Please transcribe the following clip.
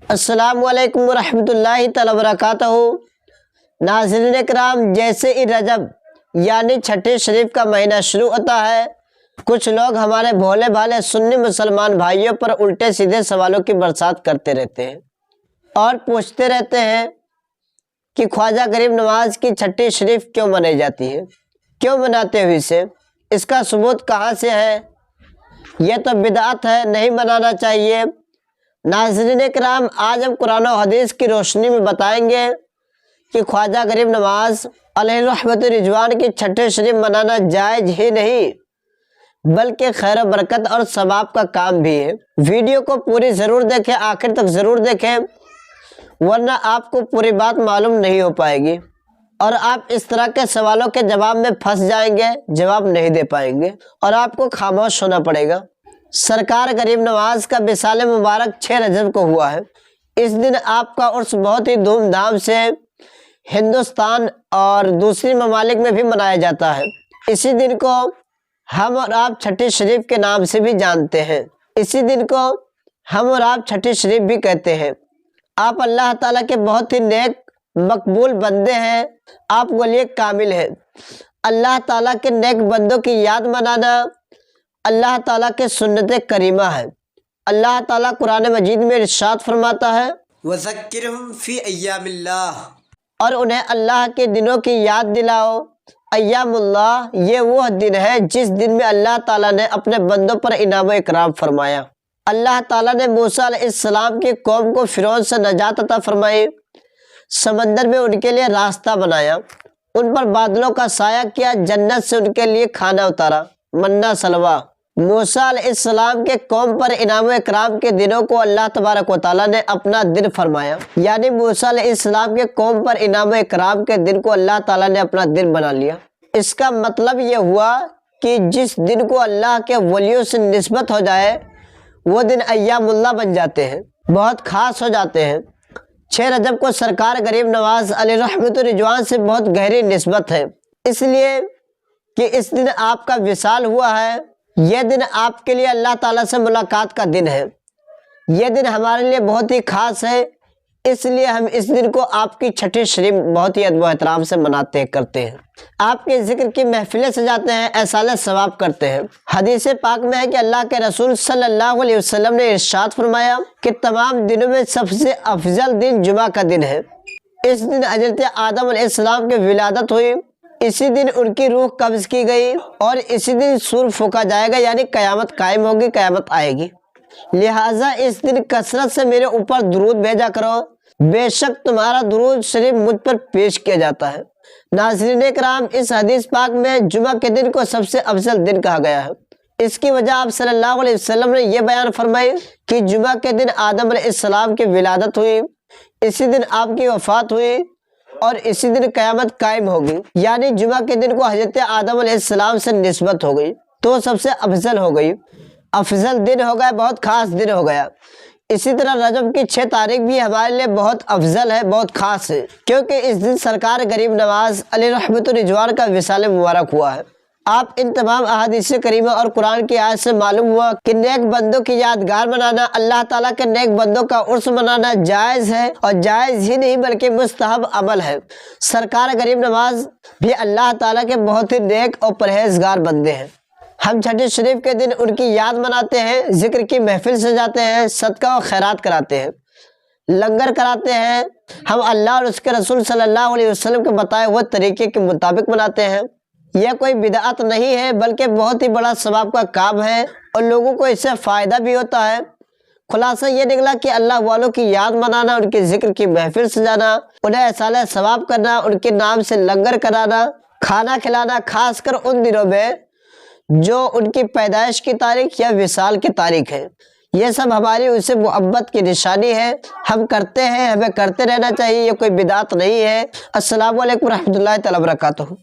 अस्सलाम वालेकुम वरहमतुल्लाहि तआला वबरकातुहू। नाज़रीन किराम, जैसे ही रजब यानी छठे शरीफ का महीना शुरू होता है, कुछ लोग हमारे भोले भाले सुन्नी मुसलमान भाइयों पर उल्टे सीधे सवालों की बरसात करते रहते हैं और पूछते रहते हैं कि ख्वाजा गरीब नवाज की छठी शरीफ क्यों मनाई जाती है, क्यों मनाते हो इसे, इसका सबूत कहाँ से है, यह तो बिदअत है, नहीं मनाना चाहिए। नाज़रीन किराम, आज हम कुरान और हदीस की रोशनी में बताएंगे कि ख्वाजा गरीब नवाज अलैहि रहमत रिजवान की छठे शरीफ मनाना जायज़ ही नहीं बल्कि खैर बरकत और सवाब का काम भी है। वीडियो को पूरी ज़रूर देखें, आखिर तक ज़रूर देखें, वरना आपको पूरी बात मालूम नहीं हो पाएगी और आप इस तरह के सवालों के जवाब में फंस जाएंगे, जवाब नहीं दे पाएंगे और आपको खामोश होना पड़ेगा। सरकार गरीब नवाज का विसाल मुबारक 6 रजब को हुआ है। इस दिन आपका उर्स बहुत ही धूमधाम से हिंदुस्तान और दूसरी ममालिक में भी मनाया जाता है। इसी दिन को हम और आप छठी शरीफ के नाम से भी जानते हैं। इसी दिन को हम और आप छठी शरीफ भी कहते हैं। आप अल्लाह ताला के बहुत ही नेक मकबूल बंदे हैं, आप वली कामिल हैं। अल्लाह ताला के नेक बंदों की याद मनाना अल्लाह ताला के सुन्नत करीमा है। अल्लाह ताला कुरान मजीद में इरशाद फरमाता है, वज़क्किरहुम फ़ी अय्यामिल्लाह, और उन्हें अल्लाह के दिनों की याद दिलाओ। अय्यामुल्लाह, ये वो दिन है जिस दिन में अल्लाह ताला ने अपने बंदों पर इनाम इकराम फरमाया। अल्लाह ताला ने मूसा अलैहिस्सलाम की कौम को फिरौन से नजात अता फरमाई, समंदर में उनके लिए रास्ता बनाया, उन पर बादलों का साया किया, जन्नत से उनके लिए खाना उतारा, मन्ना सलवा। मूसा अलैहिस्सलाम के कौम पर इनाम इकराम के दिनों को अल्लाह तबारक व तआला ने अपना दिन फरमाया, यानी मूसा अलैहिस्सलाम के कौम पर इनाम इकराम के दिन को अल्लाह ताला ने अपना दिन बना लिया। इसका मतलब ये हुआ कि जिस दिन को अल्लाह के वलियों से निस्बत हो जाए वो दिन अय्यामुल्लाह बन जाते हैं, बहुत खास हो जाते हैं। 6 रजब को सरकार गरीब नवाज अलैहि रहमत रिजवान से बहुत गहरी निस्बत है, इसलिए कि इस दिन आपका विसाल हुआ है। यह दिन आपके लिए अल्लाह ताला से मुलाकात का दिन है। यह दिन हमारे लिए बहुत ही खास है, इसलिए हम इस दिन को आपकी छठी शरीफ बहुत ही अदब एहतराम से मनाते करते हैं। आपके जिक्र की महफिलें सजाते हैं, एहसाल सवाब करते हैं। हदीस पाक में है कि अल्लाह के रसूल सल्लल्लाहु अलैहि वसल्लम ने इरशाद फरमाया कि तमाम दिनों में सबसे अफजल दिन जुमा का दिन है। इस दिन हजरत आदम अलैहिस्सलाम की विलादत हुई, इसी दिन उनकी रूह कब्ज की गई और इसी दिन सूर फूका जाएगा, यानी कयामत कायम होगी, कयामत आएगी। लिहाजा इस दिन कसरत से मेरे ऊपर दुरूद भेजा करो, बेशक तुम्हारा दुरूद शरीफ मुझ पर पेश किया जाता है। नाज़रीन किराम, इस हदीस पाक में जुमा के दिन को सबसे अफजल दिन कहा गया है। इसकी वजह आप सल्लल्लाहु अलैहि वसल्लम ने यह बयान फरमाई कि जुमा के दिन आदम अलैहिस्सलाम की विलादत हुई, इसी दिन आपकी वफात हुई और इसी दिन कयामत कायम होगी, यानी जुमा के दिन को हजरत आदम अलैहिस्सलाम से निस्बत हो गई, तो सबसे अफजल हो गई, अफजल दिन हो गया, बहुत खास दिन हो गया। इसी तरह रजब की 6 तारीख भी हमारे लिए बहुत अफजल है, बहुत खास है, क्योंकि इस दिन सरकार गरीब नवाज अलैहि रहमत रिजवान का विसाल मुबारक हुआ है। आप इन तमाम अहादीस करीमा और कुरान की आयत से मालूम हुआ कि नेक बंदों की यादगार मनाना, अल्लाह ताला के नेक बंदों का उर्स मनाना जायज़ है और जायज़ ही नहीं बल्कि मुस्तहब अमल है। सरकार गरीब नवाज भी अल्लाह ताला के बहुत ही नेक और परहेजगार बंदे हैं। हम छठी शरीफ के दिन उनकी याद मनाते हैं, जिक्र की महफिल सजाते हैं, सदका और खैरात कराते हैं, लंगर कराते हैं। हम अल्लाह और उसके रसूल सल्लल्लाहु अलैहि वसल्लम के बताए हुए तरीके के मुताबिक मनाते हैं। यह कोई बिदअत नहीं है बल्कि बहुत ही बड़ा सवाब का काम है और लोगों को इससे फ़ायदा भी होता है। खुलासा ये निकला कि अल्लाह वालों की याद मनाना, उनके जिक्र की महफिल सजाना, उन्हें एहसाल सवाब करना, उनके नाम से लंगर कराना, खाना खिलाना, खासकर उन दिनों में जो उनकी पैदाइश की तारीख या विसाल की तारीख है, ये सब हमारी उनसे मोहब्बत की निशानी है। हम करते हैं, हमें करते रहना चाहिए, ये कोई बिदअत नहीं है। अस्सलामु अलैकुम रहमतुल्लाहि तआला वबरकातुहू।